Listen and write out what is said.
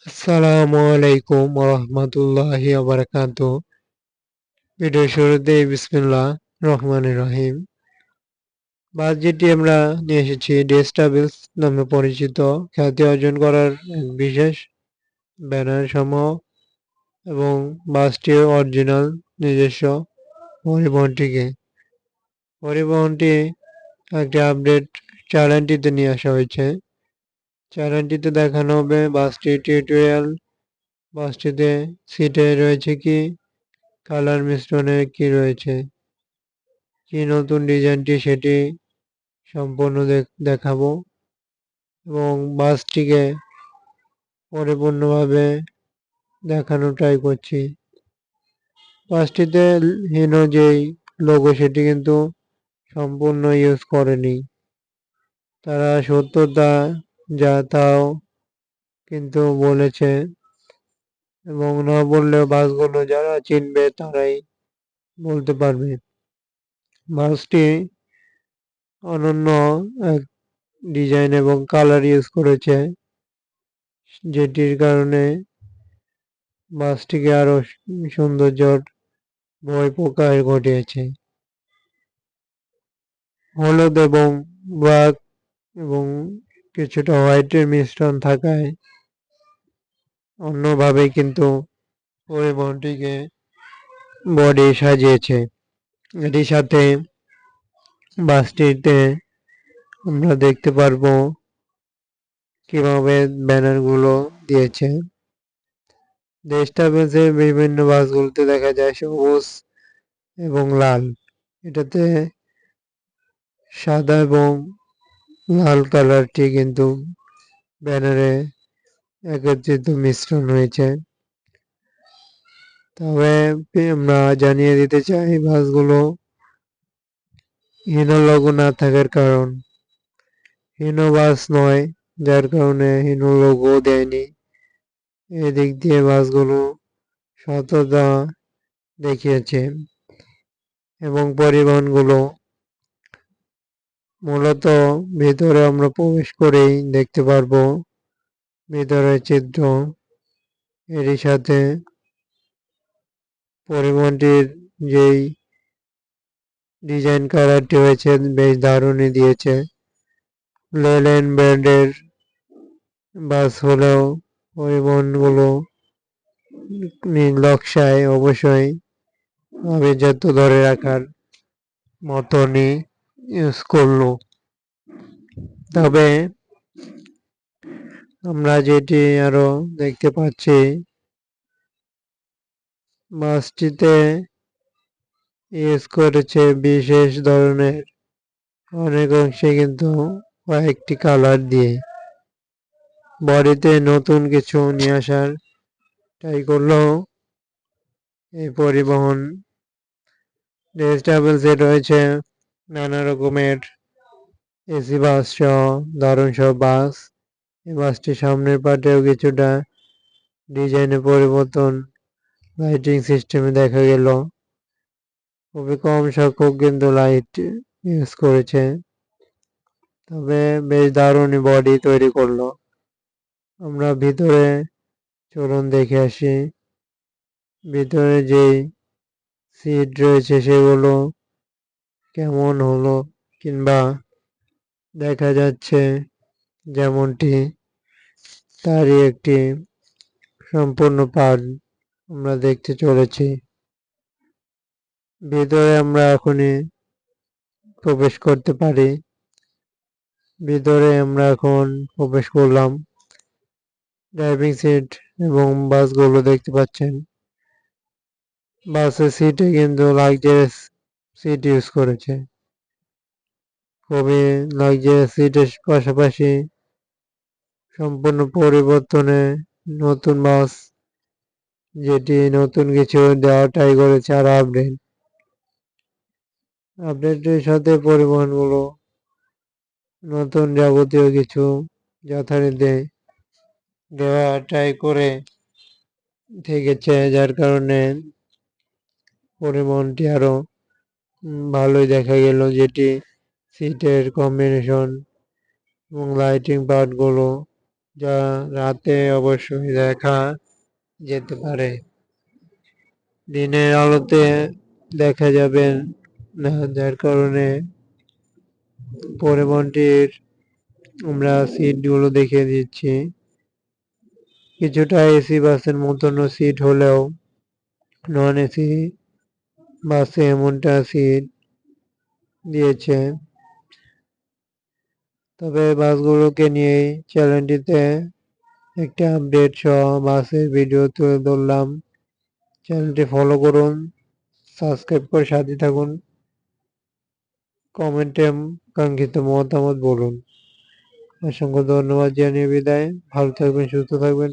আসসালামু আলাইকুম ওরহমতুল্লাহি ওবারাকাতুহ। ভিডিও শুরুতেই বিসমিল্লাহ রহমানির রহিম। বাস যেটি আমরা নিয়ে এসেছি ডেস্টাবিলস নামে পরিচিত খ্যাতি অর্জন করার এক বিশেষ ব্যানার সমূহ এবং বাসটির অরিজিনাল নিজস্ব পরিবহনটিকে পরিবহনটি একটি আপডেট চ্যানেলটিতে নিয়ে আসা হয়েছে। চ্যানেলটিতে দেখানো হবে বাসটির টিউটোরিয়াল, বাসটিতে সিটে রয়েছে কি, কালার মিশ্রণে কি রয়েছে, কি নতুন ডিজাইনটি সেটি সম্পূর্ণ দেখাবো এবং বাসটিকে পরিপূর্ণভাবে দেখানো ট্রাই করছি। বাসটিতে হিনো যেই লোগো সেটি কিন্তু সম্পূর্ণ ইউজ করেনি, তারা সত্যতা যা তাও কিন্তু বলেছে এবং না বললেও বাসগুলো যারা চিনবে তারাই বলতে পারবে। বাসটি অনন্য এক ডিজাইন এবং কালার ইউজ করেছে, যেটির কারণে বাসটিকে আরো সৌন্দর্যর বহিঃপ্রকাশ ঘটিয়েছে। হলুদ এবং ব্ল্যাক এবং কিছুটা হোয়াইটের মিশ্রণ থাকায় অন্যভাবে কিন্তু পরিবহনটিকে বডি সাজিয়েছে। এটির সাথে বাসটিতে আমরা দেখতে পারবো কিভাবে ব্যানারগুলো দিয়েছে। দেশ ট্রাভেলসের বিভিন্ন বাসগুলোতে দেখা যায় সবুজ এবং লাল, এটাতে সাদা এবং লাল কালারটি কিন্তু ব্যানারে একত্রিত মিশ্রণ হয়েছে। তবে আমরা জানিয়ে দিতে চাই বাসগুলো হিনো লোগো না থাকার কারণ, হিনো বাস নয়, যার কারণে হিনো লোগো দেয়নি। এদিক দিয়ে বাসগুলো সততা দেখিয়েছে এবং পরিবহনগুলো মূলত ভিতরে আমরা প্রবেশ করেই দেখতে পারবো ভিতরের চিত্র। এরই সাথে পরিবহনটির যেই ডিজাইন কালারটি হয়েছে বেশ দারুণই দিয়েছে। লেল্যান্ড ব্র্যান্ডের বাস হলেও পরিবহনগুলো নকশায় অবশ্যই আভিজাত্য ধরে রাখার মতনই ইউজ করলো। তবে আমরা যেটি আরো দেখতে পাচ্ছি, বাসটিতে ইউজ করেছে বিশেষ ধরনের অনেক অংশে কিন্তু কয়েকটি কালার দিয়ে বডিতে নতুন কিছু নিয়ে আসার ট্রাই করলো এই পরিবহন। দেশ ট্রাভেলসে রয়েছে নানা রকমের এসি বাস সহ দারুণ সব বাস। এই বাসটির সামনের পার্টেও কিছুটা ডিজাইনে পরিবর্তন লাইটিং সিস্টেমে দেখা গেল। খুবই কম সংখ্যক কিন্তু লাইট ইউজ করেছে, তবে বেশ দারুণ বডি তৈরি করলো। আমরা ভিতরে চলুন দেখে আসি ভিতরে যেই সিট রয়েছে সেগুলো কেমন হলো, কিংবা দেখা যাচ্ছে যেমনটি তারই একটি সম্পূর্ণ পার্ট আমরা দেখতে চলেছি। ভিতরে আমরা এখনই প্রবেশ করতে পারি। ভিতরে আমরা এখন প্রবেশ করলাম। ড্রাইভিং সিট এবং বাসগুলো দেখতে পাচ্ছেন। বাসের সিটে কিন্তু লাক্সারিয়াস সিট ইউজ করেছে। খুবই লাক্সারিয়াস সিটের পাশাপাশি সম্পূর্ণ পরিবর্তনে নতুন বাস, যেটি নতুন কিছু দেওয়া ট্রাই করেছে আর আপডেটের সাথে পরিবহনগুলো নতুন যাবতীয় কিছু যথারীতি দেওয়া ট্রাই করে থেকেছে, যার কারণে পরিবহনটি আরো ভালোই দেখা গেল। যেটি সিটের কম্বিনেশন এবং লাইটিং পার্টগুলো যা রাতে অবশ্যই দেখা যেতে পারে। দিনের আলোতে দেখা যাবে না, যার কারণে পরিবহনটির আমরা সিটগুলো দেখিয়ে দিচ্ছি। কিছুটা এসি বাসের মতন সিট হলেও নন এসি বাসে এমনটা সিট দিয়েছে। তবে বাসগুলোকে নিয়েই চ্যানেলটিতে একটা আপডেট সহ বাসের ভিডিও তুলে ধরলাম। চ্যানেলটি ফলো করুন, সাবস্ক্রাইব করে সাথে থাকুন, কমেন্টে কাঙ্ক্ষিত মতামত বলুন। অসংখ্য ধন্যবাদ জানিয়ে বিদায়। ভালো থাকবেন, সুস্থ থাকবেন।